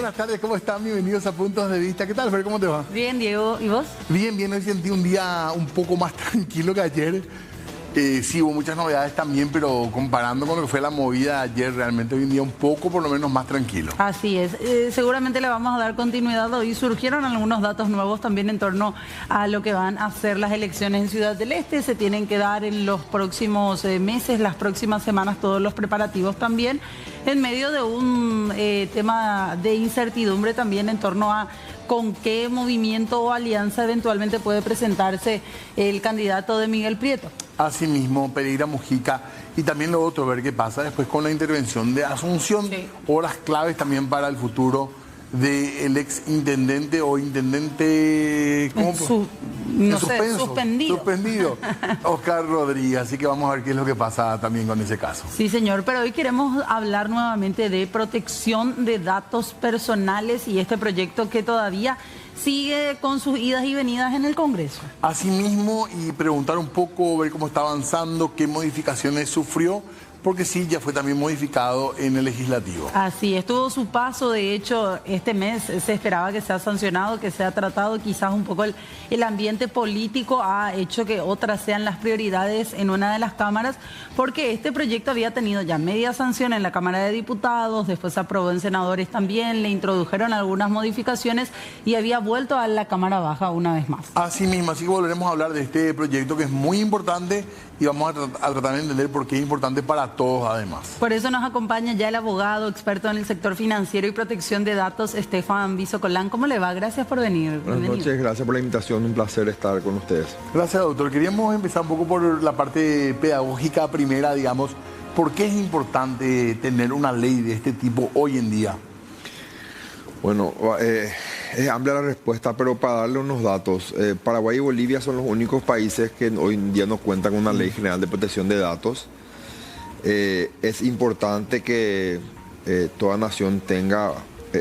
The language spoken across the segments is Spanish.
buenas tardes, ¿cómo están? Bienvenidos a Puntos de Vista. ¿Qué tal, Fer? ¿Cómo te va? Bien, Diego, ¿y vos? Bien, bien. Hoy sentí un día un poco más tranquilo que ayer. Sí, hubo muchas novedades también, pero comparando con lo que fue la movida de ayer, realmente hoy en día un poco, por lo menos, más tranquilo. Así es. Seguramente le vamos a dar continuidad hoy. Surgieron algunos datos nuevos también en torno a lo que van a ser las elecciones en Ciudad del Este. Se tienen que dar en los próximos meses, las próximas semanas, todos los preparativos también, en medio de un tema de incertidumbre también en torno a con qué movimiento o alianza eventualmente puede presentarse el candidato de Miguel Prieto. Asimismo, Pereira Mujica, y también lo otro, ver qué pasa después con la intervención de Asunción, sí, horas claves también para el futuro del ex intendente o intendente, ¿cómo? Suspendido, Oscar Rodríguez. Así que vamos a ver qué es lo que pasa también con ese caso. Sí, señor, pero hoy queremos hablar nuevamente de protección de datos personales y este proyecto que todavía sigue con sus idas y venidas en el Congreso. Asimismo, y preguntar un poco, ver cómo está avanzando, qué modificaciones sufrió, porque sí, ya fue también modificado en el legislativo. Así es, tuvo su paso. De hecho, este mes se esperaba que sea sancionado, que sea tratado. Quizás un poco el ambiente político ha hecho que otras sean las prioridades en una de las cámaras, porque este proyecto había tenido ya media sanción en la Cámara de Diputados, después se aprobó en senadores también, le introdujeron algunas modificaciones y había vuelto a la Cámara Baja una vez más. Así mismo, así que volveremos a hablar de este proyecto que es muy importante y vamos a tratar de entender por qué es importante para todos además. Por eso nos acompaña ya el abogado experto en el sector financiero y protección de datos, Estefan Bisocolán. ¿Cómo le va? Gracias por venir. Buenas noches, gracias por la invitación, un placer estar con ustedes. Gracias, doctor. Queríamos empezar un poco por la parte pedagógica primera, digamos. ¿Por qué es importante tener una ley de este tipo hoy en día? Bueno, es amplia la respuesta, pero para darle unos datos, Paraguay y Bolivia son los únicos países que hoy en día no cuentan con una ley general de protección de datos. Es importante que toda nación tenga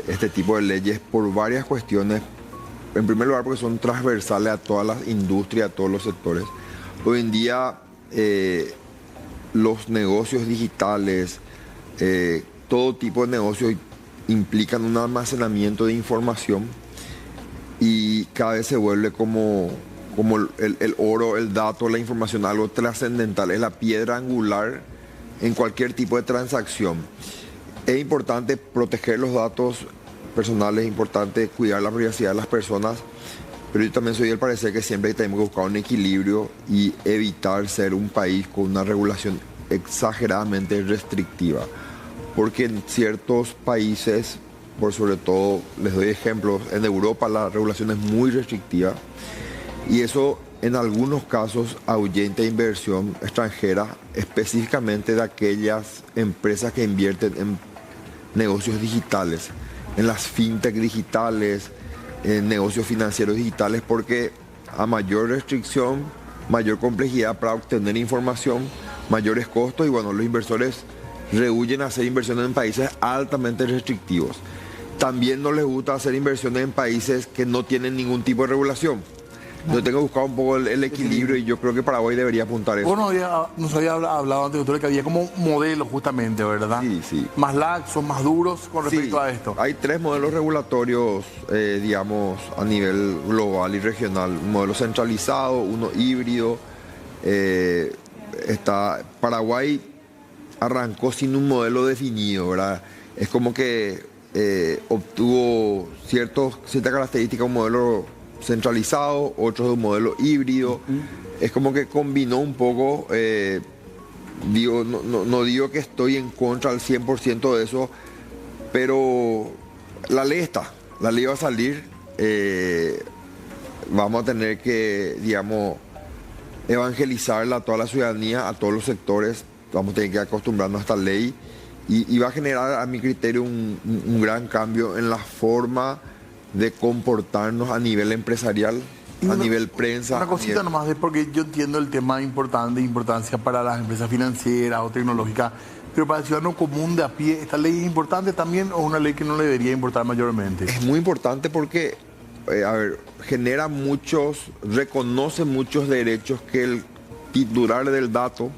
este tipo de leyes por varias cuestiones. En primer lugar, porque son transversales a todas las industrias, a todos los sectores. Hoy en día, los negocios digitales, todo tipo de negocios implican un almacenamiento de información y cada vez se vuelve como el oro, el dato, la información, algo trascendental. Es la piedra angular en cualquier tipo de transacción. Es importante proteger los datos personales, es importante cuidar la privacidad de las personas, pero yo también soy del parecer que siempre tenemos que buscar un equilibrio y evitar ser un país con una regulación exageradamente restrictiva. Porque en ciertos países, por sobre todo, les doy ejemplos, en Europa la regulación es muy restrictiva y eso en algunos casos ahuyenta inversión extranjera, específicamente de aquellas empresas que invierten en negocios digitales, en las fintech digitales, en negocios financieros digitales, porque a mayor restricción, mayor complejidad para obtener información, mayores costos y bueno, los inversores rehuyen a hacer inversiones en países altamente restrictivos. También no les gusta hacer inversiones en países que no tienen ningún tipo de regulación. Yo tengo que buscar un poco el equilibrio y yo creo que Paraguay debería apuntar eso. Bueno, nos había hablado antes, doctor, que había como modelos justamente, ¿verdad? Sí, sí. Más laxos, más duros con respecto a esto. Hay tres modelos regulatorios, digamos, a nivel global y regional. Un modelo centralizado, uno híbrido. Paraguay arrancó sin un modelo definido, ¿verdad? Es como que obtuvo ciertas características, un modelo centralizado, otros de un modelo híbrido. Es como que combinó un poco, no digo que estoy en contra al 100% de eso, pero la ley está, la ley va a salir, vamos a tener que, digamos, evangelizarla a toda la ciudadanía, a todos los sectores, vamos a tener que acostumbrarnos a esta ley y va a generar, a mi criterio, un gran cambio en la forma de comportarnos a nivel empresarial, a nivel prensa. Una cosita nomás, porque yo entiendo el tema importancia para las empresas financieras o tecnológicas, pero para el ciudadano común de a pie, ¿esta ley es importante también o es una ley que no le debería importar mayormente? Es muy importante porque, reconoce muchos derechos que el titular del dato,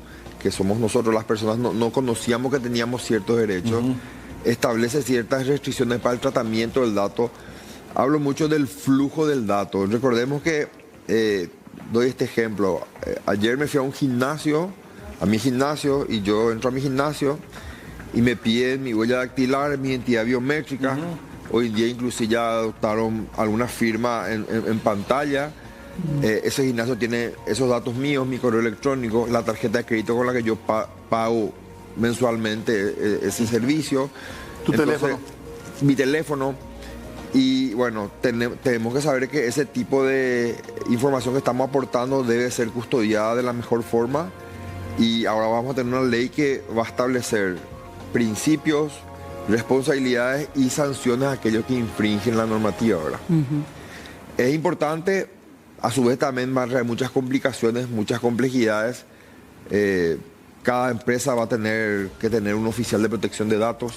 que somos nosotros las personas, no conocíamos que teníamos ciertos derechos. establece ciertas restricciones para el tratamiento del dato. Hablo mucho del flujo del dato. Recordemos que, doy este ejemplo, ayer me fui a mi gimnasio, y yo entro a mi gimnasio y me piden mi huella dactilar, mi identidad biométrica. Hoy en día inclusive ya adoptaron alguna firma en pantalla. Ese gimnasio tiene esos datos míos, mi correo electrónico, la tarjeta de crédito con la que yo pago mensualmente ese servicio. Teléfono. Mi teléfono. Y bueno, tenemos que saber que ese tipo de información que estamos aportando debe ser custodiada de la mejor forma. Y ahora vamos a tener una ley que va a establecer principios, responsabilidades y sanciones a aquellos que infringen la normativa, ¿verdad? Es importante, a su vez también va a traer muchas complicaciones, muchas complejidades. Cada empresa va a tener que tener un oficial de protección de datos.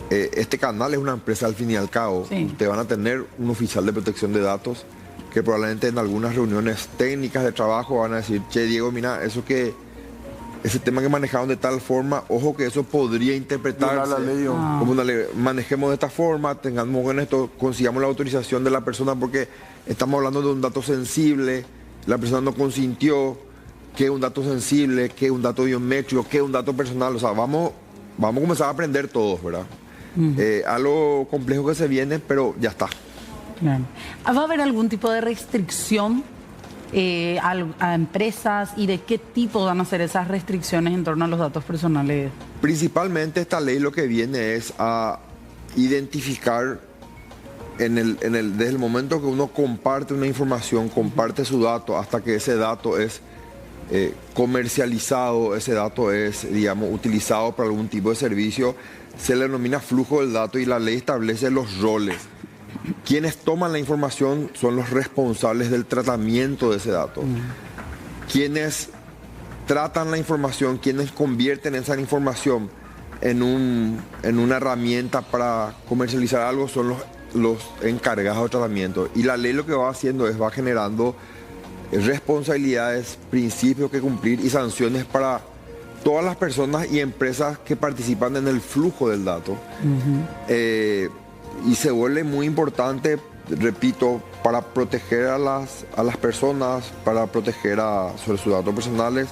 Este canal es una empresa al fin y al cabo. Sí. Ustedes van a tener un oficial de protección de datos que probablemente en algunas reuniones técnicas de trabajo van a decir: che, Diego, mira, ese tema que manejaron de tal forma, ojo que eso podría interpretarse la ley, como una ley. Manejemos de esta forma, tengamos en esto, consigamos la autorización de la persona porque estamos hablando de un dato sensible, la persona no consintió, que es un dato sensible, que es un dato biométrico, que es un dato personal. O sea, vamos a comenzar a aprender todos, ¿verdad? Algo complejo que se viene, pero ya está. Claro. ¿Va a haber algún tipo de restricción a empresas, y de qué tipo van a ser esas restricciones en torno a los datos personales? Principalmente esta ley lo que viene es a identificar desde el momento que uno comparte una información, comparte su dato, hasta que ese dato es comercializado, ese dato es, digamos, utilizado para algún tipo de servicio, se le denomina flujo del dato, y la ley establece los roles. Quienes toman la información son los responsables del tratamiento de ese dato. Quienes tratan la información, quienes convierten esa información en una herramienta para comercializar algo, son los encargados de tratamiento. Y la ley lo que va haciendo va generando responsabilidades, principios que cumplir y sanciones para todas las personas y empresas que participan en el flujo del dato. Y se vuelve muy importante, repito, para proteger a las personas, para proteger sobre sus datos personales,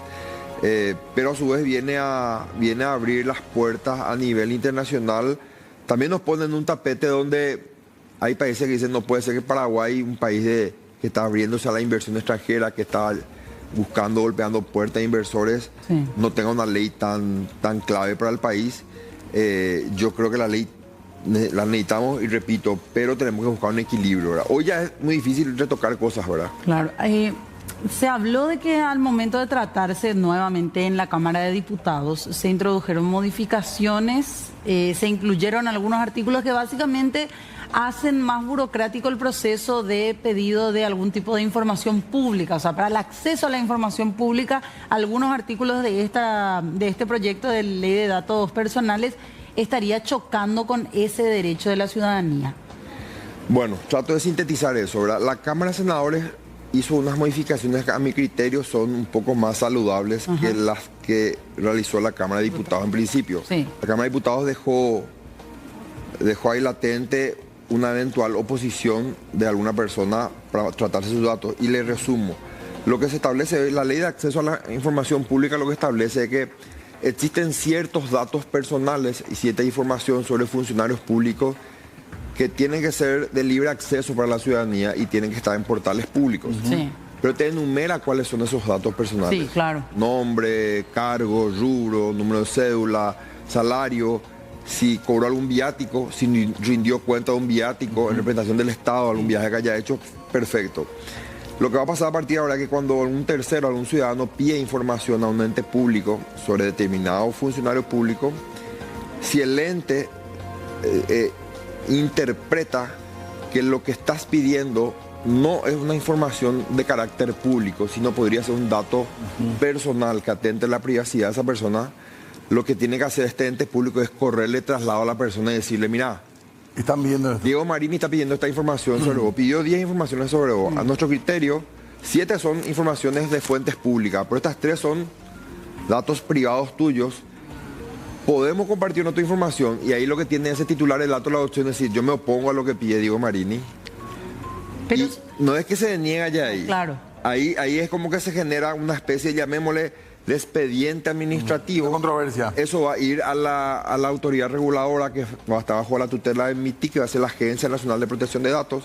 pero a su vez viene a abrir las puertas a nivel internacional. También nos ponen un tapete donde hay países que dicen: no puede ser que Paraguay, un país que está abriéndose a la inversión extranjera, que está buscando, golpeando puertas de inversores, sí, no tenga una ley tan clave para el país. Yo creo que la ley la necesitamos, y repito, pero tenemos que buscar un equilibrio, ¿verdad? Hoy ya es muy difícil retocar cosas, ¿verdad? Claro. Se habló de que al momento de tratarse nuevamente en la Cámara de Diputados se introdujeron modificaciones, se incluyeron algunos artículos que básicamente hacen más burocrático el proceso de pedido de algún tipo de información pública. O sea, para el acceso a la información pública, algunos artículos de este proyecto de ley de datos personales estaría chocando con ese derecho de la ciudadanía. Bueno, trato de sintetizar eso, ¿verdad? La Cámara de Senadores hizo unas modificaciones que a mi criterio son un poco más saludables que las que realizó la Cámara de Diputados en principio. Sí. La Cámara de Diputados dejó ahí latente una eventual oposición de alguna persona para tratarse sus datos. Y le resumo, lo que se establece, la ley de acceso a la información pública lo que establece es que existen ciertos datos personales y cierta información sobre funcionarios públicos que tienen que ser de libre acceso para la ciudadanía y tienen que estar en portales públicos. Sí. Pero te enumera cuáles son esos datos personales. Sí, claro. Nombre, cargo, rubro, número de cédula, salario, si cobró algún viático, si rindió cuenta de un viático en representación del Estado, algún viaje que haya hecho, perfecto. Lo que va a pasar a partir de ahora es que cuando un tercero, algún ciudadano pide información a un ente público sobre determinado funcionario público, si el ente interpreta que lo que estás pidiendo no es una información de carácter público, sino podría ser un dato personal que atente a la privacidad de esa persona, lo que tiene que hacer este ente público es correrle traslado a la persona y decirle: mira, están viendo esto. Diego Marini está pidiendo esta información sobre vos, pidió 10 informaciones sobre vos. A nuestro criterio, 7 son informaciones de fuentes públicas, pero estas 3 son datos privados tuyos podemos compartir nuestra información y ahí lo que tiene ese titular del dato la opción es decir, yo me opongo a lo que pide Diego Marini. Pero, y no es que se deniega ya ahí. claro. Ahí es como que se genera una especie, llamémosle, de expediente administrativo. Controversia. Eso va a ir a la autoridad reguladora que va a estar bajo la tutela de MITIC, que va a ser la Agencia Nacional de Protección de Datos,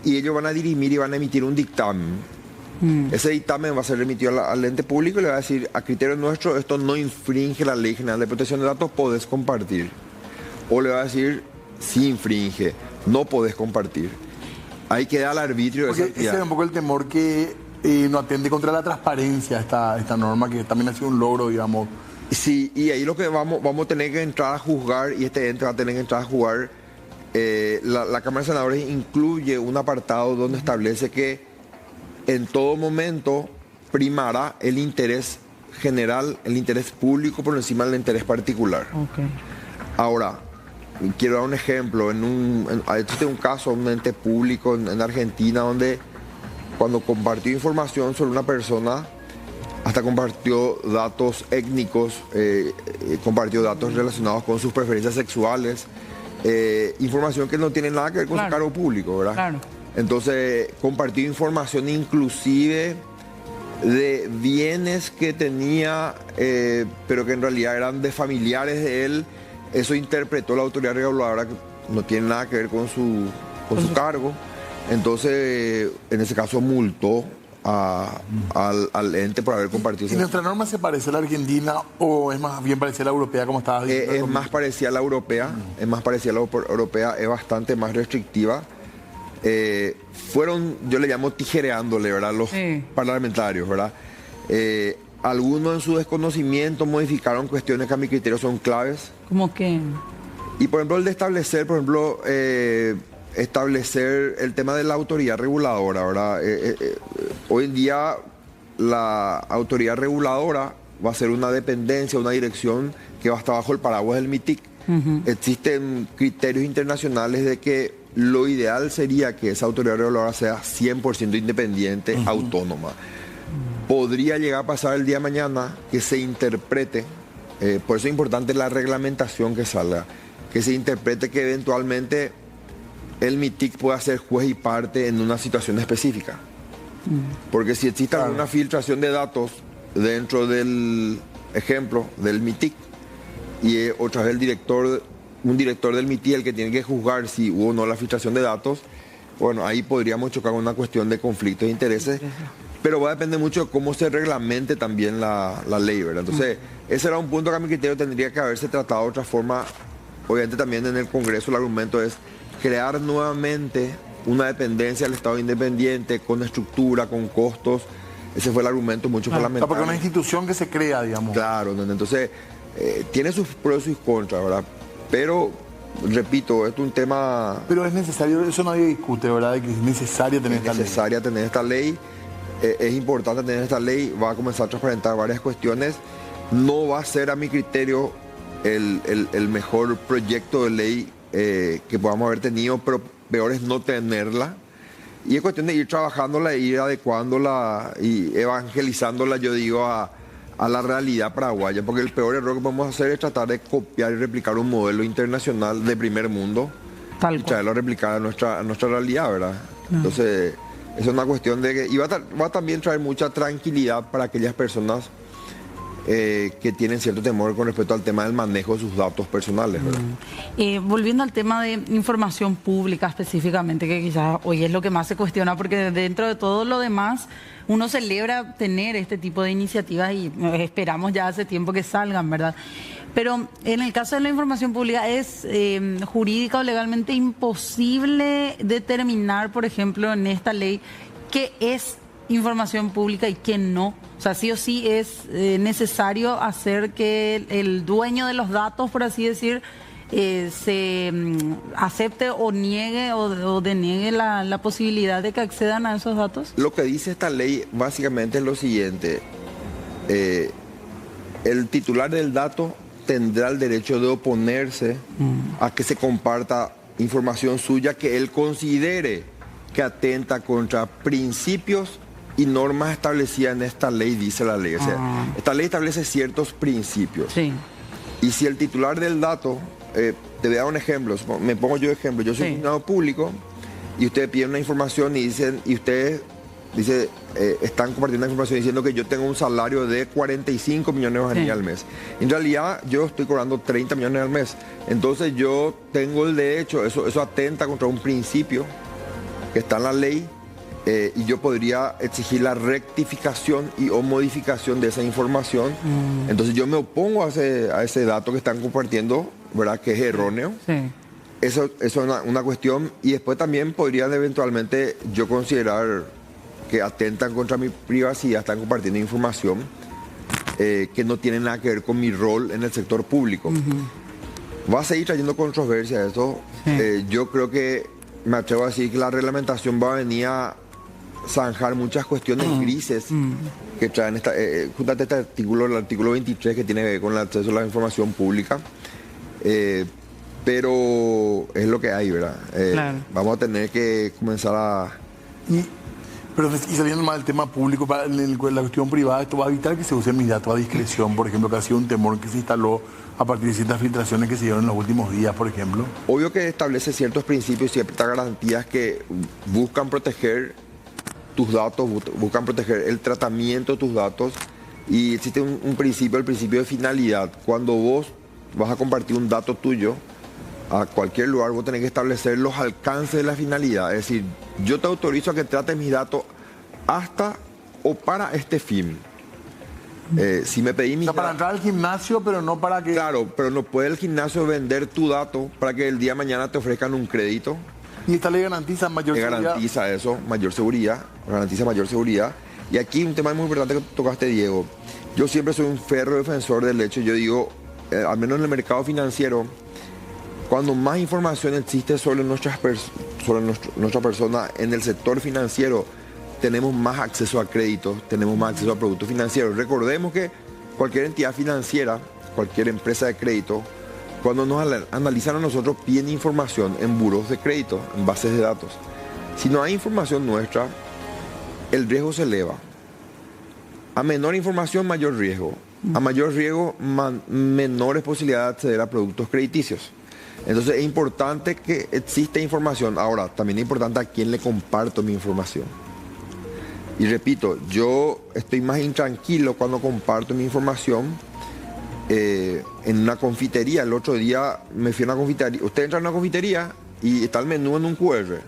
y ellos van a dirimir y van a emitir un dictamen. Ese dictamen va a ser remitido al ente público y le va a decir, a criterio nuestro, esto no infringe la Ley General de Protección de Datos, podés compartir. O le va a decir, sí infringe, no podés compartir. Ahí queda al arbitrio de esa Porque ese entidad. es un poco el temor que no atende contra la transparencia esta norma, que también ha sido un logro, digamos. Sí, y ahí lo que vamos a tener que entrar a juzgar, y este ente va a tener que entrar a jugar, la Cámara de Senadores incluye un apartado donde establece que en todo momento primará el interés general, el interés público por encima del interés particular. Okay. Ahora, quiero dar un ejemplo. Existe un caso, un ente público en Argentina donde cuando compartió información sobre una persona, hasta compartió datos étnicos, compartió datos relacionados con sus preferencias sexuales, información que no tiene nada que ver con su cargo público, ¿verdad? Claro. Entonces, compartió información inclusive de bienes que tenía, pero que en realidad eran de familiares de él. Eso interpretó la autoridad reguladora que no tiene nada que ver con su cargo. Entonces, en ese caso, multó al ente por haber compartido. ¿Y nuestra norma se parece a la argentina o es más bien parecida a la europea, como estabas diciendo? Es más parecida a la europea, es más parecida a la europea, es bastante más restrictiva. Fueron, yo le llamo tijereándole, ¿verdad? Los parlamentarios, ¿verdad? Algunos en su desconocimiento modificaron cuestiones que a mi criterio son claves. ¿Cómo qué? Y por ejemplo, el de establecer, establecer el tema de la autoridad reguladora, ¿verdad? Hoy en día la autoridad reguladora va a ser una dependencia, una dirección que va a estar bajo el paraguas del MITIC. Existen criterios internacionales de que lo ideal sería que esa autoridad reguladora sea 100% independiente, autónoma. Podría llegar a pasar el día de mañana que se interprete, por eso es importante la reglamentación que salga, que se interprete que eventualmente el MITIC pueda ser juez y parte en una situación específica. Porque si existe alguna filtración de datos dentro del ejemplo del MITIC y otra vez un director del MITIC el que tiene que juzgar si hubo o no la filtración de datos, bueno, ahí podríamos chocar con una cuestión de conflicto de intereses, pero va a depender mucho de cómo se reglamente también la ley, ¿verdad? Entonces, ese era un punto que a mi criterio tendría que haberse tratado de otra forma. Obviamente también en el Congreso el argumento es crear nuevamente una dependencia del Estado independiente con estructura, con costos. Ese fue el argumento mucho parlamentario. Porque es una institución que se crea, digamos. Claro, entonces tiene sus pros y sus contras, ¿verdad? Pero, repito, esto es un tema... Pero es necesario, eso nadie discute, ¿verdad? De que es necesario tener esta ley. Es necesaria tener esta ley, es importante tener esta ley, va a comenzar a transparentar varias cuestiones. No va a ser, a mi criterio, el mejor proyecto de ley que podamos haber tenido, pero peor es no tenerla. Y es cuestión de ir trabajándola, ir adecuándola y evangelizándola, yo digo, a la realidad paraguaya, porque el peor error que podemos hacer es tratar de copiar y replicar un modelo internacional de primer mundo y traerlo a replicar a nuestra realidad, ¿verdad? Entonces, es una cuestión de que... Y va a también traer mucha tranquilidad para aquellas personas que tienen cierto temor con respecto al tema del manejo de sus datos personales, ¿verdad? Volviendo al tema de información pública específicamente, que quizás hoy es lo que más se cuestiona, porque dentro de todo lo demás uno celebra tener este tipo de iniciativas y esperamos ya hace tiempo que salgan, ¿verdad? Pero en el caso de la información pública, ¿es jurídica o legalmente imposible determinar, por ejemplo, en esta ley, qué es información pública y qué no? O sea, sí o sí es necesario hacer que el dueño de los datos, por así decir, se acepte o niegue o deniegue la posibilidad de que accedan a esos datos. Lo que dice esta ley básicamente es lo siguiente: el titular del dato tendrá el derecho de oponerse a que se comparta información suya que él considere que atenta contra principios y normas establecidas en esta ley, dice la ley. O sea, esta ley establece ciertos principios. Sí. Y si el titular del dato, te voy a dar un ejemplo, me pongo yo de ejemplo, yo soy funcionario público y ustedes piden una información y dicen, y ustedes están compartiendo una información diciendo que yo tengo un salario de 45 millones al mes. En realidad yo estoy cobrando 30 millones al mes. Entonces yo tengo el derecho, eso atenta contra un principio que está en la ley, y yo podría exigir la rectificación y o modificación de esa información. Entonces yo me opongo a ese dato que están compartiendo, ¿verdad? Que es erróneo. Eso es una cuestión. Y después también podrían eventualmente yo considerar que atentan contra mi privacidad, están compartiendo información que no tiene nada que ver con mi rol en el sector público. Va a seguir trayendo controversia eso. Yo creo que me atrevo a decir que la reglamentación va a venir a zanjar muchas cuestiones grises que traen justamente este artículo, el artículo 23, que tiene que ver con el acceso a la información pública. Pero es lo que hay, ¿verdad? Vamos a tener que comenzar a... Y saliendo más del tema público, para la cuestión privada, esto va a evitar que se usen mis datos a discreción, por ejemplo, que ha sido un temor que se instaló a partir de ciertas filtraciones que se dieron en los últimos días, por ejemplo. Obvio que establece ciertos principios y ciertas garantías que buscan proteger tus datos, buscan proteger el tratamiento de tus datos, y existe un principio, el principio de finalidad. Cuando vos vas a compartir un dato tuyo a cualquier lugar, vos tenés que establecer los alcances de la finalidad. Es decir, yo te autorizo a que trates mis datos hasta o para este fin. Si me pedís mis datos... para entrar al gimnasio, pero no para que... Claro, pero no puede el gimnasio vender tu dato para que el día de mañana te ofrezcan un crédito. Y esta ley garantiza mayor seguridad. Garantiza eso, mayor seguridad, garantiza mayor seguridad. Y aquí un tema muy importante que tocaste, Diego. Yo siempre soy un férreo defensor del hecho. Yo digo, al menos en el mercado financiero, cuando más información existe sobre nuestra persona en el sector financiero, tenemos más acceso a créditos, tenemos más acceso a productos financieros. Recordemos que cualquier entidad financiera, cualquier empresa de crédito, cuando nos analizan a nosotros, piden información en buros de crédito, en bases de datos. Si no hay información nuestra, el riesgo se eleva. A menor información, mayor riesgo. A mayor riesgo, menores posibilidades de acceder a productos crediticios. Entonces es importante que exista información. Ahora, también es importante a quién le comparto mi información. Y repito, yo estoy más intranquilo cuando comparto mi información en una confitería. El otro día me fui a una confitería. Usted entra en una confitería y está el menú en un QR.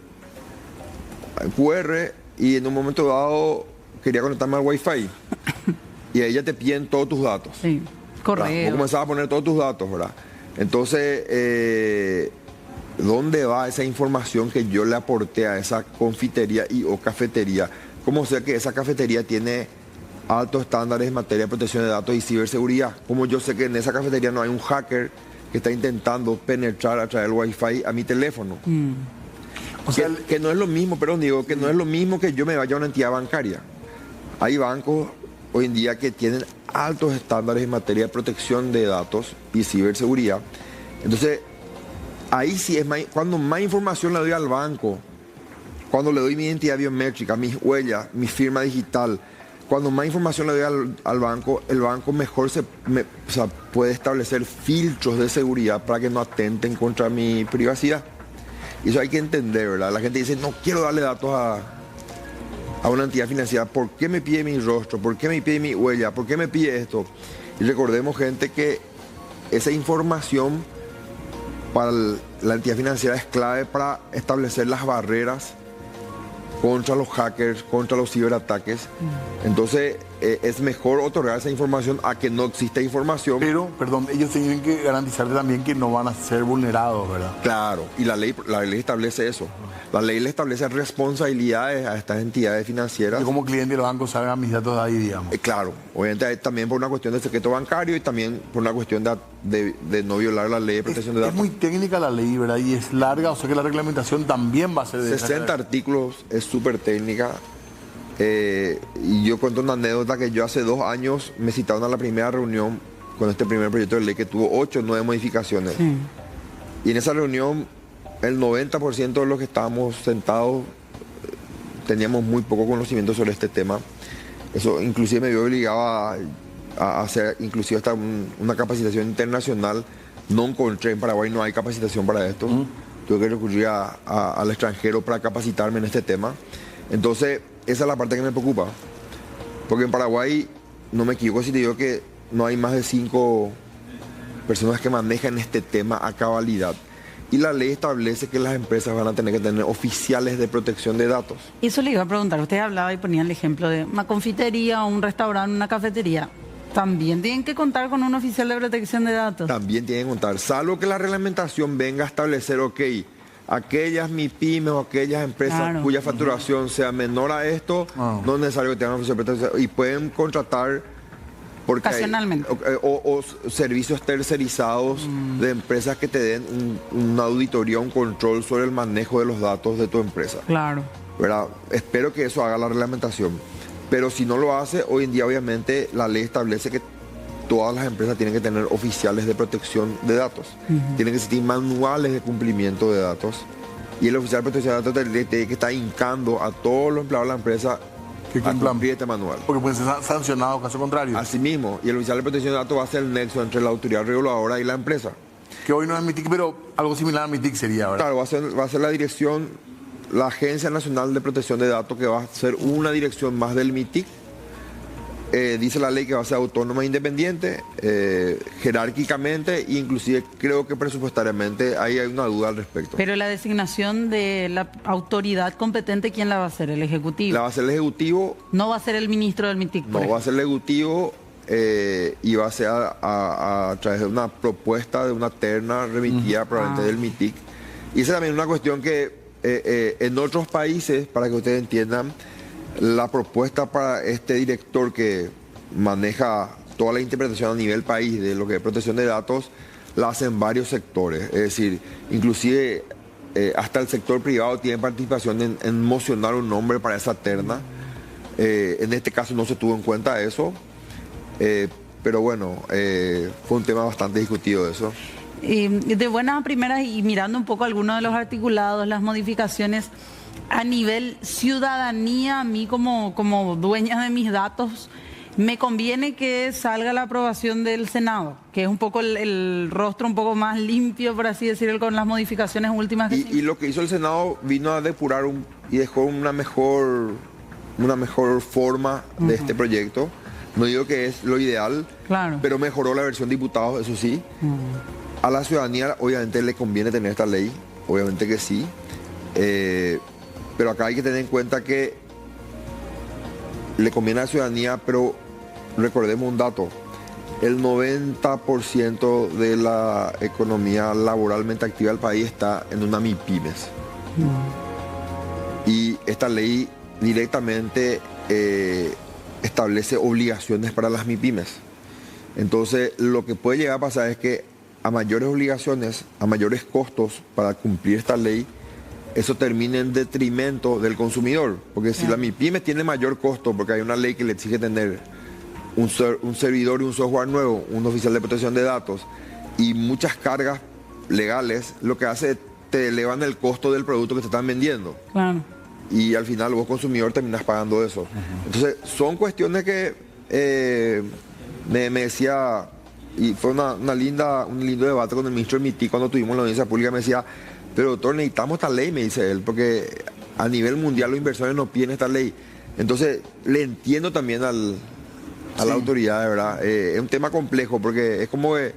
Y en un momento dado quería conectarme al Wi-Fi. Y ahí ya te piden todos tus datos. Sí, correcto. Vos comenzás a poner todos tus datos, ¿verdad? Entonces, ¿dónde va esa información que yo le aporté a esa confitería o cafetería? ¿Cómo sé que esa cafetería tiene altos estándares en materia de protección de datos y ciberseguridad? ¿Cómo yo sé que en esa cafetería no hay un hacker que está intentando penetrar a través del Wi-Fi a mi teléfono? O sea, que no es lo mismo, perdón, digo, que no es lo mismo que yo me vaya a una entidad bancaria. Hay bancos hoy en día que tienen altos estándares en materia de protección de datos y ciberseguridad. Entonces, ahí sí es cuando más información le doy al banco, cuando le doy mi identidad biométrica, mis huellas, mi firma digital, cuando más información le doy al banco, el banco mejor puede establecer filtros de seguridad para que no atenten contra mi privacidad. Y eso hay que entender, ¿verdad? La gente dice, no quiero darle datos a una entidad financiera. ¿Por qué me pide mi rostro? ¿Por qué me pide mi huella? ¿Por qué me pide esto? Y recordemos, gente, que esa información para la entidad financiera es clave para establecer las barreras contra los hackers, contra los ciberataques. Entonces, es mejor otorgar esa información a que no exista información. Pero, perdón, ellos tienen que garantizar también que no van a ser vulnerados, ¿verdad? Claro, y la ley establece eso. La ley le establece responsabilidades a estas entidades financieras. Yo como cliente de los bancos salgan mis datos de ahí, digamos. Claro, obviamente también por una cuestión de secreto bancario y también por una cuestión de no violar la ley de protección de datos. Es muy técnica la ley, ¿verdad? Y es larga, o sea que la reglamentación también va a ser de 60 artículos, es súper técnica. Y yo cuento una anécdota que yo hace 2 años me citaron a la primera reunión con este primer proyecto de ley que tuvo 8 o 9 modificaciones. Y en esa reunión el 90% de los que estábamos sentados teníamos muy poco conocimiento sobre este tema. Eso inclusive me vio obligado a a hacer inclusive hasta una capacitación internacional. No encontré, en Paraguay no hay capacitación para esto. Tuve que recurrir al extranjero para capacitarme en este tema. Entonces, esa es la parte que me preocupa. Porque en Paraguay, no me equivoco si te digo que no hay más de 5 personas que manejan este tema a cabalidad. Y la ley establece que las empresas van a tener que tener oficiales de protección de datos. Eso le iba a preguntar. Usted hablaba y ponía el ejemplo de una confitería, un restaurante, una cafetería. También tienen que contar con un oficial de protección de datos. También tienen que contar, salvo que la reglamentación venga a establecer, ok, aquellas MIPYMES o aquellas empresas cuya facturación sea menor a esto, no es necesario que tengan un oficial de protección y pueden contratar porque ocasionalmente. O servicios tercerizados de empresas que te den una auditoría, un control sobre el manejo de los datos de tu empresa. Claro. ¿Verdad? Espero que eso haga la reglamentación. Pero si no lo hace, hoy en día obviamente la ley establece que todas las empresas tienen que tener oficiales de protección de datos. Tienen que existir manuales de cumplimiento de datos. Y el oficial de protección de datos tiene que estar hincando a todos los empleados de la empresa a cumplir este manual. Porque pueden ser sancionados caso contrario. Asimismo, y el oficial de protección de datos va a ser el nexo entre la autoridad reguladora y la empresa. Que hoy no es MITIC, pero algo similar a MITIC sería, ¿verdad? Claro, va a ser la dirección, la Agencia Nacional de Protección de Datos, que va a ser una dirección más del MITIC. Dice la ley que va a ser autónoma e independiente, jerárquicamente, e inclusive creo que presupuestariamente ahí hay una duda al respecto. Pero la designación de la autoridad competente, ¿quién la va a hacer? ¿El Ejecutivo? La va a hacer el Ejecutivo. No va a ser el ministro del MITIC. No, va a ser el Ejecutivo y va a ser a través de una propuesta de una terna remitida probablemente del MITIC. Y esa también es una cuestión que en otros países, para que ustedes entiendan, la propuesta para este director que maneja toda la interpretación a nivel país de lo que es protección de datos, la hacen varios sectores. Es decir, inclusive hasta el sector privado tiene participación en mocionar un nombre para esa terna. En este caso no se tuvo en cuenta eso, pero bueno, fue un tema bastante discutido eso. De buenas a primeras y mirando un poco algunos de los articulados, las modificaciones, a nivel ciudadanía, a mí como dueña de mis datos, me conviene que salga la aprobación del Senado, que es un poco el rostro un poco más limpio, por así decirlo, con las modificaciones últimas. Y lo que hizo el Senado vino a depurar y dejó una mejor forma de este proyecto. No digo que es lo ideal, claro, pero mejoró la versión de diputados, eso sí. A la ciudadanía obviamente le conviene tener esta ley, obviamente que sí. Pero acá hay que tener en cuenta que le conviene a la ciudadanía, pero recordemos un dato: el 90% de la economía laboralmente activa del país está en una MIPYMES. Y esta ley directamente establece obligaciones para las MIPYMES. Entonces, lo que puede llegar a pasar es que a mayores obligaciones, a mayores costos para cumplir esta ley, eso termina en detrimento del consumidor. Porque si la MIPYME tiene mayor costo, porque hay una ley que le exige tener un servidor y un software nuevo, un oficial de protección de datos y muchas cargas legales, lo que hace es te elevan el costo del producto que te están vendiendo. Claro. Y al final vos, consumidor, terminás pagando eso. Entonces, son cuestiones que me decía, y fue un lindo debate con el ministro del MITIC cuando tuvimos la audiencia pública. Me decía: pero doctor, necesitamos esta ley, me dice él, porque a nivel mundial los inversores no piden esta ley. Entonces, le entiendo también a la autoridad, de verdad. Es un tema complejo, porque es como que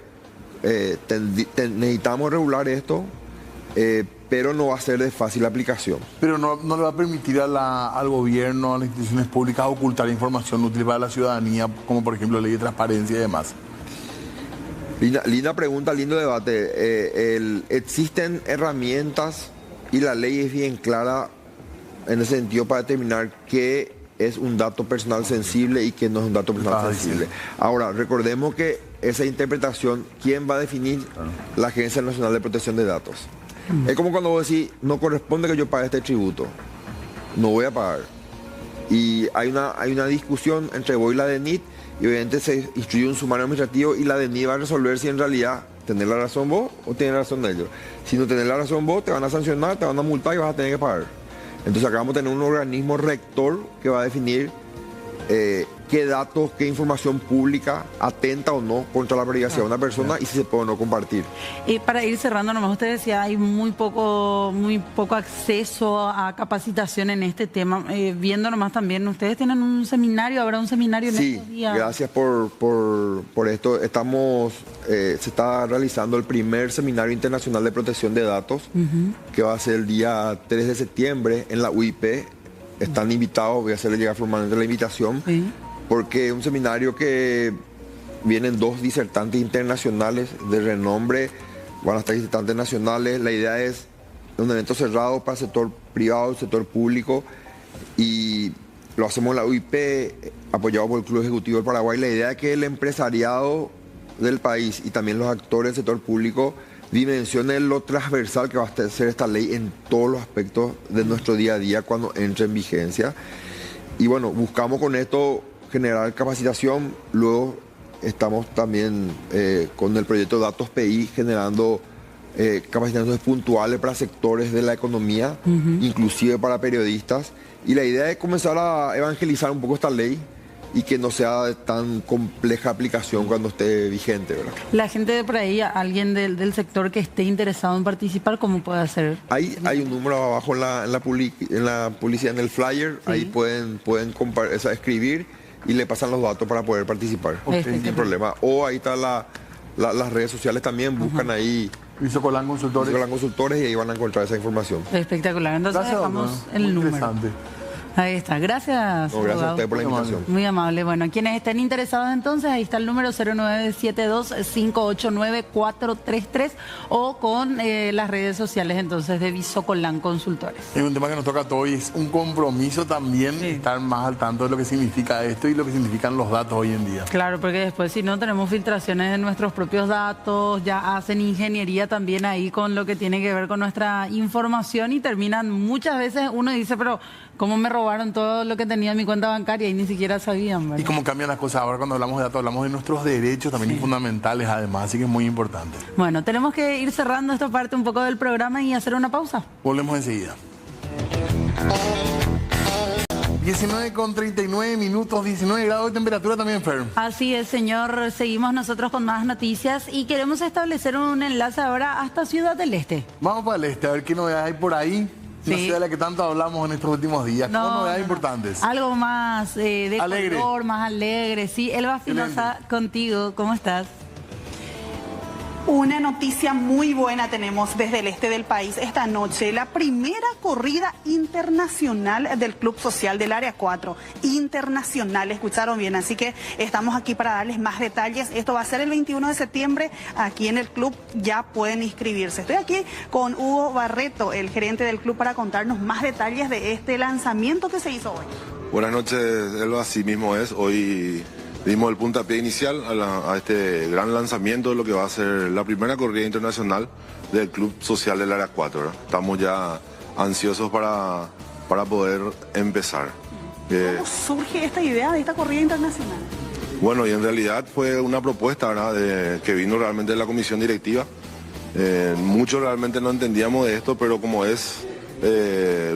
necesitamos regular esto, pero no va a ser de fácil aplicación. Pero no le va a permitir al gobierno, a las instituciones públicas, ocultar información útil para la ciudadanía, como por ejemplo ley de transparencia y demás. Linda pregunta, lindo debate. Existen herramientas y la ley es bien clara en ese sentido para determinar qué es un dato personal sensible y qué no es un dato personal sensible. Ahora, recordemos que esa interpretación, ¿quién va a definir? La Agencia Nacional de Protección de Datos. Es como cuando vos decís: no corresponde que yo pague este tributo, no voy a pagar. Y hay una discusión entre vos y la DENIT, y obviamente se instruye un sumario administrativo y la DENIT va a resolver si en realidad tenés la razón vos o tenés la razón de ellos. Si no tenés la razón vos, te van a sancionar, te van a multar y vas a tener que pagar. Entonces acá vamos a tener un organismo rector que va a definir qué datos, qué información pública atenta o no contra la privacidad de una persona y si se puede o no compartir. Y para ir cerrando nomás, usted decía, hay muy poco acceso a capacitación en este tema. Viendo nomás también, ustedes tienen un seminario, habrá un seminario en estos días. Sí, gracias por esto. Se está realizando el primer seminario internacional de protección de datos, que va a ser el día 3 de septiembre en la UIP. Están invitados, voy a hacerle llegar formalmente la invitación. Sí. Porque es un seminario que vienen 2 disertantes internacionales de renombre, van a estar disertantes nacionales. La idea es un evento cerrado para el sector privado, el sector público, y lo hacemos en la UIP, apoyado por el Club Ejecutivo del Paraguay. La idea es que el empresariado del país y también los actores del sector público dimensionen lo transversal que va a ser esta ley en todos los aspectos de nuestro día a día cuando entre en vigencia. Y bueno, buscamos con esto generar capacitación. Luego estamos también con el proyecto Datos PI generando capacitaciones puntuales para sectores de la economía, inclusive para periodistas. Y la idea es comenzar a evangelizar un poco esta ley y que no sea de tan compleja aplicación cuando esté vigente, ¿verdad? La gente de por ahí, alguien del sector que esté interesado en participar, ¿cómo puede hacer? Hay un número abajo en la publicidad, en el flyer, sí. Ahí pueden escribir y le pasan los datos para poder participar, sin problema. O ahí está las redes sociales también, buscan ahí Visocolán Consultores y ahí van a encontrar esa información. Espectacular, entonces dejamos el número. Ahí está, gracias. No, gracias a usted por la invitación. Muy amable. Bueno, quienes estén interesados entonces, ahí está el número 0972-589-433 o con las redes sociales entonces de Visocolán Consultores. Es un tema que nos toca a todos y es un compromiso también estar más al tanto de lo que significa esto y lo que significan los datos hoy en día. Claro, porque después si no tenemos filtraciones de nuestros propios datos, ya hacen ingeniería también ahí con lo que tiene que ver con nuestra información y terminan muchas veces, uno dice, pero ¿cómo me robaron todo lo que tenía en mi cuenta bancaria y ni siquiera sabían, ¿verdad? Y cómo cambian las cosas ahora cuando hablamos de datos, hablamos de nuestros derechos también fundamentales además, así que es muy importante. Bueno, tenemos que ir cerrando esta parte un poco del programa y hacer una pausa. Volvemos enseguida. 19:39 minutos, 19 grados de temperatura también, Fer. Así es, señor. Seguimos nosotros con más noticias y queremos establecer un enlace ahora hasta Ciudad del Este. Vamos para el este, a ver qué novedades hay por ahí. Una ciudad de la que tanto hablamos en estos últimos días. No, novedades importantes. Algo más de alegre. Color, más alegre. Sí, Elba Finosa, contigo. ¿Cómo estás? Una noticia muy buena tenemos desde el este del país esta noche. La primera corrida internacional del Club Social del Área 4. Internacional, escucharon bien. Así que estamos aquí para darles más detalles. Esto va a ser el 21 de septiembre. Aquí en el club ya pueden inscribirse. Estoy aquí con Hugo Barreto, el gerente del club, para contarnos más detalles de este lanzamiento que se hizo hoy. Buenas noches, Elba. Así mismo es. Hoy dimos el puntapié inicial a este gran lanzamiento de lo que va a ser la primera corrida internacional del Club Social del Área 4, ¿verdad? Estamos ya ansiosos para poder empezar. ¿Cómo surge esta idea de esta corrida internacional? Bueno, y en realidad fue una propuesta, ¿verdad?, que vino realmente de la comisión directiva. Muchos realmente no entendíamos de esto, pero como es,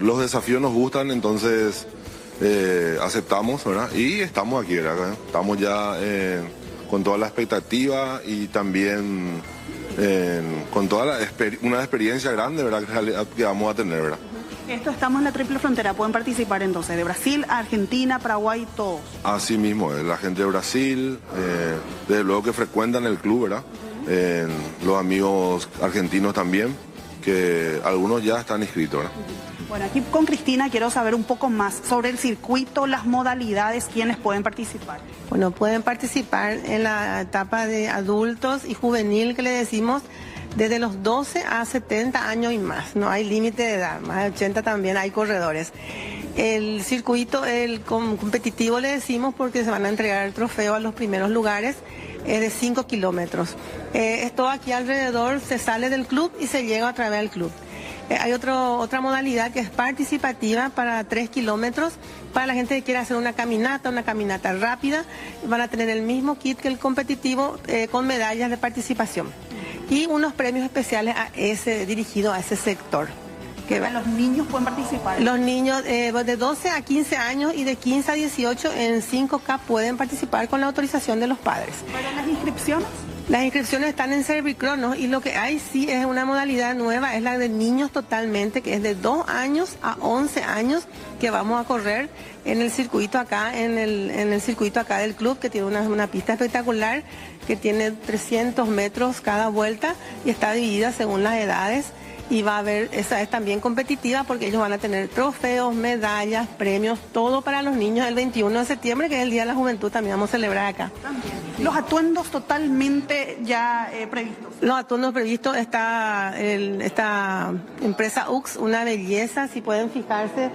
los desafíos nos gustan, entonces aceptamos, ¿verdad? Y estamos aquí, ¿verdad? Estamos ya con toda la expectativa y también con toda una experiencia grande, ¿verdad?, que vamos a tener, ¿verdad? Esto, estamos en la triple frontera, pueden participar entonces de Brasil, Argentina, Paraguay, todos. Así mismo, la gente de Brasil, desde luego que frecuentan el club, ¿verdad? Los amigos argentinos también, que algunos ya están inscritos, ¿verdad? Bueno, aquí con Cristina quiero saber un poco más sobre el circuito, las modalidades, quiénes pueden participar. Bueno, pueden participar en la etapa de adultos y juvenil, que le decimos, desde los 12 a 70 años y más. No hay límite de edad, más de 80 también hay corredores. El circuito, el competitivo le decimos porque se van a entregar el trofeo a los primeros lugares, es de 5 kilómetros. Esto aquí alrededor se sale del club y se llega a través del club. Hay otra modalidad que es participativa para 3 kilómetros. Para la gente que quiere hacer una caminata rápida, van a tener el mismo kit que el competitivo con medallas de participación. Y unos premios especiales dirigidos a ese sector, Los niños pueden participar. Los niños de 12 a 15 años y de 15 a 18 en 5K pueden participar con la autorización de los padres. ¿Para las inscripciones? Las inscripciones están en Servicronos y lo que hay sí es una modalidad nueva, es la de niños totalmente, que es de 2 años a 11 años, que vamos a correr en el circuito acá, en el circuito acá del club, que tiene una pista espectacular, que tiene 300 metros cada vuelta y está dividida según las edades. Y va a haber, esa es también competitiva porque ellos van a tener trofeos, medallas, premios, todo para los niños el 21 de septiembre, que es el Día de la Juventud, también vamos a celebrar acá. También. Los atuendos totalmente ya previstos. Los atuendos previstos, esta empresa UX, una belleza, si pueden fijarse,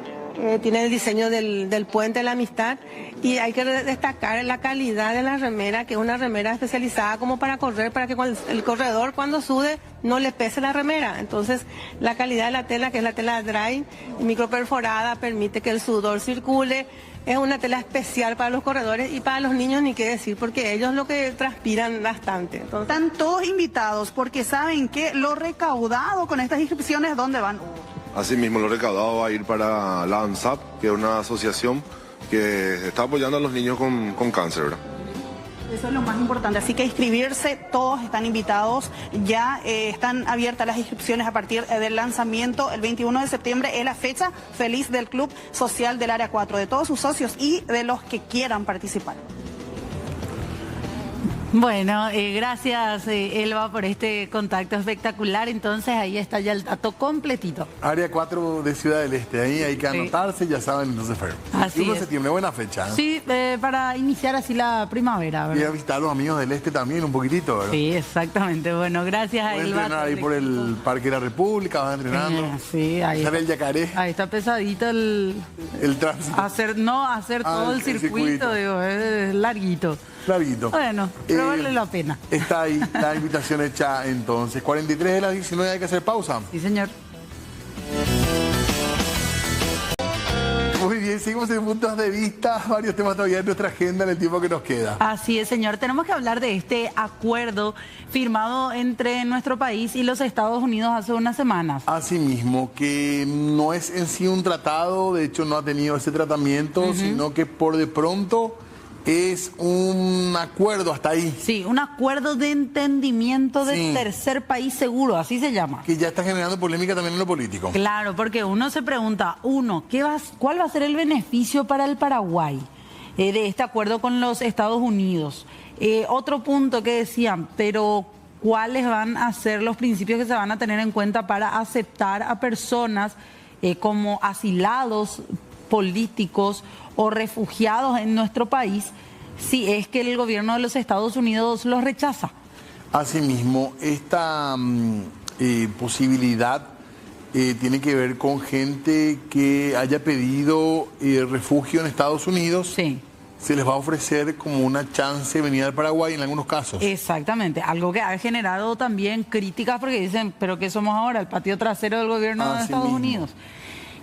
tiene el diseño del puente de la amistad y hay que destacar la calidad de la remera, que es una remera especializada como para correr, para que el corredor cuando sude no le pese la remera. Entonces la calidad de la tela, que es la tela dry, microperforada, permite que el sudor circule. Es una tela especial para los corredores y para los niños ni qué decir, porque ellos lo que transpiran bastante. Entonces, están todos invitados porque saben que lo recaudado con estas inscripciones, ¿dónde van? Asimismo, lo recaudado va a ir para la ANSAP, que es una asociación que está apoyando a los niños con cáncer, ¿verdad? Eso es lo más importante, así que inscribirse, todos están invitados, ya están abiertas las inscripciones a partir del lanzamiento, el 21 de septiembre es la fecha feliz del Club Social del Área 4, de todos sus socios y de los que quieran participar. Bueno, gracias Elba por este contacto espectacular. Entonces ahí está ya el dato completito. Área 4 de Ciudad del Este, ahí hay que anotarse, ya saben, entonces Fer. Así 1 de es. septiembre, buena fecha. Sí, para iniciar así la primavera, ¿verdad? Y a visitar a los amigos del Este también un poquitito, ¿verdad? Sí, exactamente. Bueno, gracias a Pueden Elba. entrenar ahí por el Parque de la República, van entrenando. Sí, ahí Sale el Yacaré, ahí está pesadito el tránsito. hacer todo el circuito, digo, es larguito. Larguito. Bueno, pero vale la pena. Está ahí la invitación hecha entonces. 43 de las 19 hay que hacer pausa. Sí, señor. Muy bien, seguimos en puntos de vista, varios temas todavía en nuestra agenda en el tiempo que nos queda. Así es, señor. Tenemos que hablar de este acuerdo firmado entre nuestro país y los Estados Unidos hace unas semanas. Asimismo, que no es en sí un tratado, de hecho no ha tenido ese tratamiento, sino que por de pronto es un acuerdo hasta ahí. Sí, un acuerdo de entendimiento de Sí. tercer país seguro, así se llama. Que ya está generando polémica también en lo político. Claro, porque uno se pregunta, ¿cuál va a ser el beneficio para el Paraguay de este acuerdo con los Estados Unidos? Otro punto que decían, pero ¿cuáles van a ser los principios que se van a tener en cuenta para aceptar a personas como asilados políticos o refugiados en nuestro país si es que el gobierno de los Estados Unidos los rechaza? Asimismo, esta posibilidad tiene que ver con gente que haya pedido refugio en Estados Unidos. Sí. Se les va a ofrecer como una chance de venir al Paraguay en algunos casos. Exactamente, algo que ha generado también críticas porque dicen, ¿pero qué somos ahora? ¿El patio trasero del gobierno de Así Estados mismo. Unidos?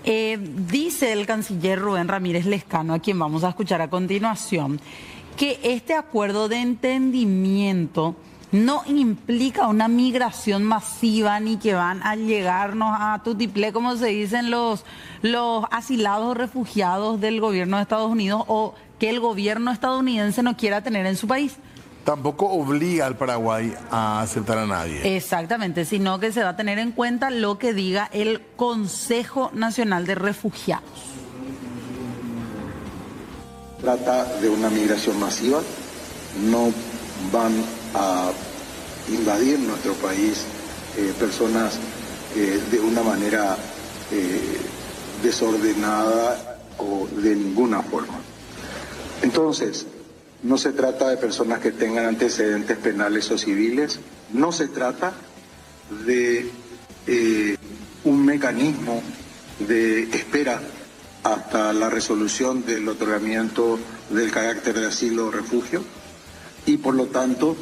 Dice el canciller Rubén Ramírez Lescano, a quien vamos a escuchar a continuación, que este acuerdo de entendimiento no implica una migración masiva ni que van a llegarnos a tutiplé, como se dicen los asilados o refugiados del gobierno de Estados Unidos o que el gobierno estadounidense no quiera tener en su país. Tampoco obliga al Paraguay a aceptar a nadie. Exactamente, sino que se va a tener en cuenta lo que diga el Consejo Nacional de Refugiados. Trata de una migración masiva, no van a invadir nuestro país personas de una manera desordenada o de ninguna forma. Entonces, no se trata de personas que tengan antecedentes penales o civiles, no se trata de un mecanismo de espera hasta la resolución del otorgamiento del carácter de asilo o refugio y por lo tanto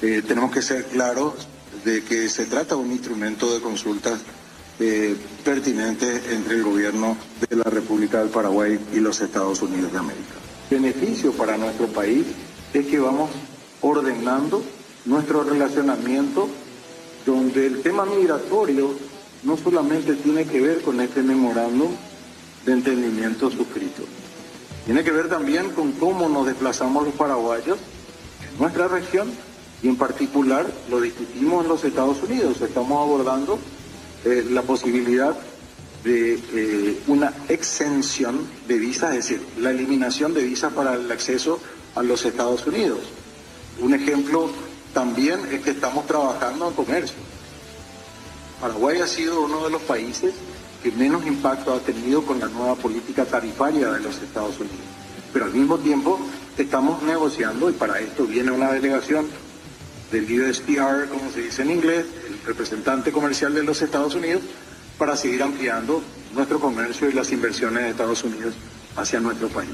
tenemos que ser claros de que se trata de un instrumento de consultas pertinente entre el gobierno de la República del Paraguay y los Estados Unidos de América. El beneficio para nuestro país es que vamos ordenando nuestro relacionamiento donde el tema migratorio no solamente tiene que ver con este memorándum de entendimiento suscrito, tiene que ver también con cómo nos desplazamos los paraguayos en nuestra región, y en particular lo discutimos en los Estados Unidos. Estamos abordando la posibilidad de una exención de visas, es decir, la eliminación de visas para el acceso a los Estados Unidos. Un ejemplo también es que estamos trabajando en comercio. Paraguay ha sido uno de los países que menos impacto ha tenido con la nueva política tarifaria de los Estados Unidos. Pero al mismo tiempo estamos negociando, y para esto viene una delegación del USTR, como se dice en inglés, el representante comercial de los Estados Unidos, para seguir ampliando nuestro comercio y las inversiones de Estados Unidos hacia nuestro país.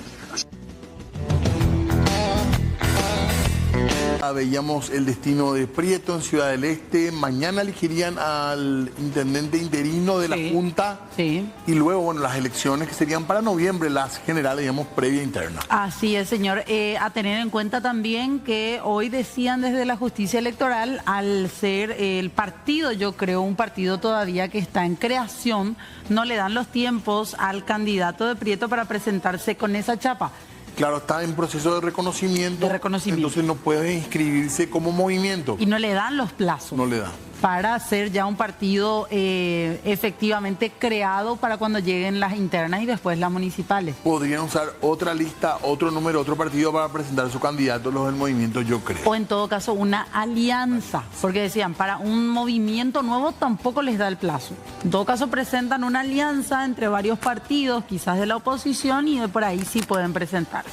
Veíamos el destino de Prieto en Ciudad del Este. Mañana elegirían al intendente interino de la Junta. Sí. Y luego, bueno, las elecciones que serían para noviembre, las generales, digamos, previa interna. Así es, señor. A tener en cuenta también que hoy decían desde la justicia electoral, al ser el partido, yo creo, un partido todavía que está en creación, no le dan los tiempos al candidato de Prieto para presentarse con esa chapa. Claro, está en proceso de reconocimiento. Entonces no puede inscribirse como movimiento. Y no le dan los plazos. No le dan. Para ser ya un partido efectivamente creado para cuando lleguen las internas y después las municipales. Podrían usar otra lista, otro número, otro partido para presentar su candidato, los del movimiento, yo creo. O en todo caso una alianza, porque decían, para un movimiento nuevo tampoco les da el plazo. En todo caso presentan una alianza entre varios partidos, quizás de la oposición, y de por ahí sí pueden presentarse.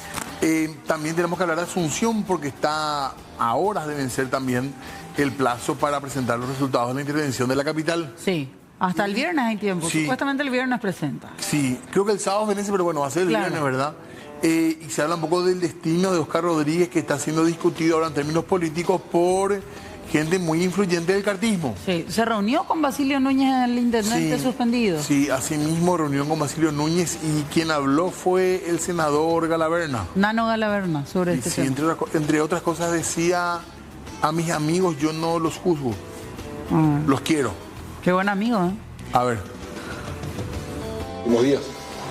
También tenemos que hablar de Asunción, porque está a horas de vencer también el plazo para presentar los resultados de la intervención de la capital. Sí, hasta el viernes hay tiempo. Sí. Supuestamente el viernes presenta. Sí, creo que el sábado vence, pero bueno, va a ser el viernes, ¿verdad? Y se habla un poco del destino de Oscar Rodríguez, que está siendo discutido ahora en términos políticos por gente muy influyente del cartismo. Sí, se reunió con Basilio Núñez, el intendente suspendido. Sí, asimismo reunión con Basilio Núñez, y quien habló fue el senador Galaverna. Nano Galaverna, sobre este tema. Entre otras cosas decía: a mis amigos yo no los juzgo, los quiero. Qué buen amigo, ¿eh? A ver. Buenos días.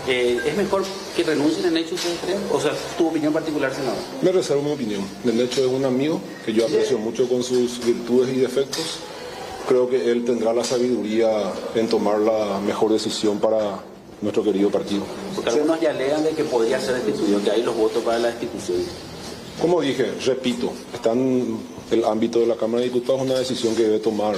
¿Es mejor que renuncien en hecho, ustedes creen? O sea, tu opinión particular, senador. Me reservo mi opinión. En hecho es un amigo que yo aprecio mucho con sus virtudes y defectos. Creo que él tendrá la sabiduría en tomar la mejor decisión para nuestro querido partido. Porque algunos ya alegan de que podría ser destituido, que hay los votos para la destitución. Como dije, repito, está en el ámbito de la Cámara de Diputados una decisión que debe tomar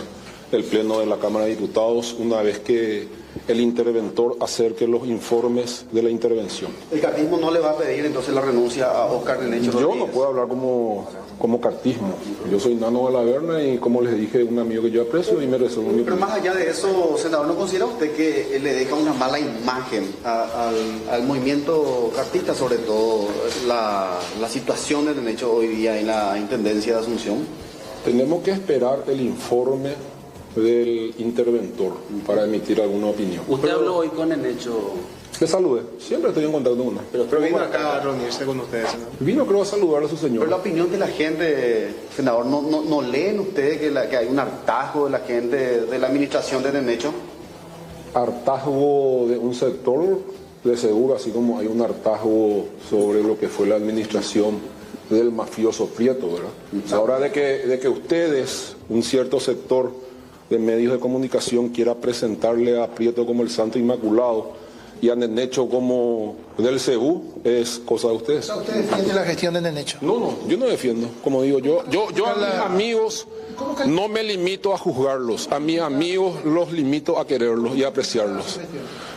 el Pleno de la Cámara de Diputados una vez que el interventor acerque los informes de la intervención. ¿El cartismo no le va a pedir entonces la renuncia a Oscar Nenecho Rodríguez? Yo no puedo hablar como cartismo. Yo soy Nano Galaverna y, como les dije, un amigo que yo aprecio y me reservo mi opinión. Pero más allá de eso, senador, ¿no considera usted que le deja una mala imagen al movimiento cartista, sobre todo la situación de Nenecho hoy día en la Intendencia de Asunción? Tenemos que esperar el informe del interventor para emitir alguna opinión. ¿Usted habló hoy con Nenecho? Le saludé, siempre estoy en contacto con él. Pero vino acá a reunirse con ustedes, senador. Vino, creo, a saludar a su señor. Pero la opinión de la gente, senador, ¿no leen ustedes que hay un hartazgo de la gente de la administración de Nenecho? Hartazgo de un sector, de seguro, así como hay un hartazgo sobre lo que fue la administración del mafioso Prieto, ¿verdad? Ahora de que ustedes, un cierto sector de medios de comunicación, quiera presentarle a Prieto como el Santo Inmaculado y a Nenecho como del CEBU, es cosa de ustedes. ¿Usted defiende la gestión de Nenecho? No, yo no defiendo. Como digo, yo a mis amigos no me limito a juzgarlos. A mis amigos los limito a quererlos y a apreciarlos.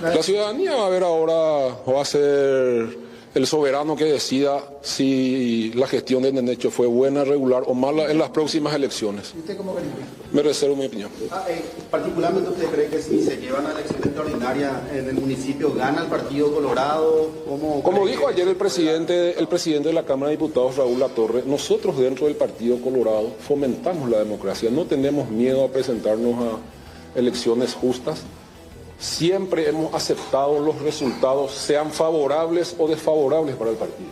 La ciudadanía va a ver ahora, va a ser el soberano que decida si la gestión de Nenecho fue buena, regular o mala en las próximas elecciones. ¿Y usted cómo cree? Me reservo mi opinión. Particularmente, ¿usted cree que si se llevan a elección extraordinaria en el municipio, gana el Partido Colorado? Como dijo ayer el presidente de la Cámara de Diputados, Raúl Latorre, nosotros dentro del Partido Colorado fomentamos la democracia. No tenemos miedo a presentarnos a elecciones justas siempre hemos aceptado los resultados, sean favorables o desfavorables para el partido.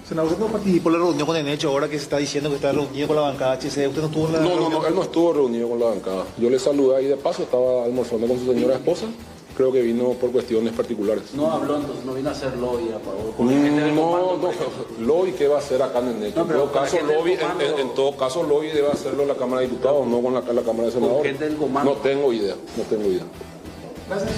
Senador, ¿usted no participó en la reunión con Enecho ahora que se está diciendo que está reunido con la bancada HC? ¿Usted no estuvo en la reunión? No, él no estuvo reunido con la bancada. Yo le saludé ahí de paso, estaba almorzando con su señora esposa. Creo que vino por cuestiones particulares. No habló, entonces no vino a hacer lobby a favor. Lobby, ¿qué va a hacer acá en el Necho? En todo caso, lobby debe hacerlo en la Cámara de Diputados, no con la Cámara de Senadores. No tengo idea. Gracias.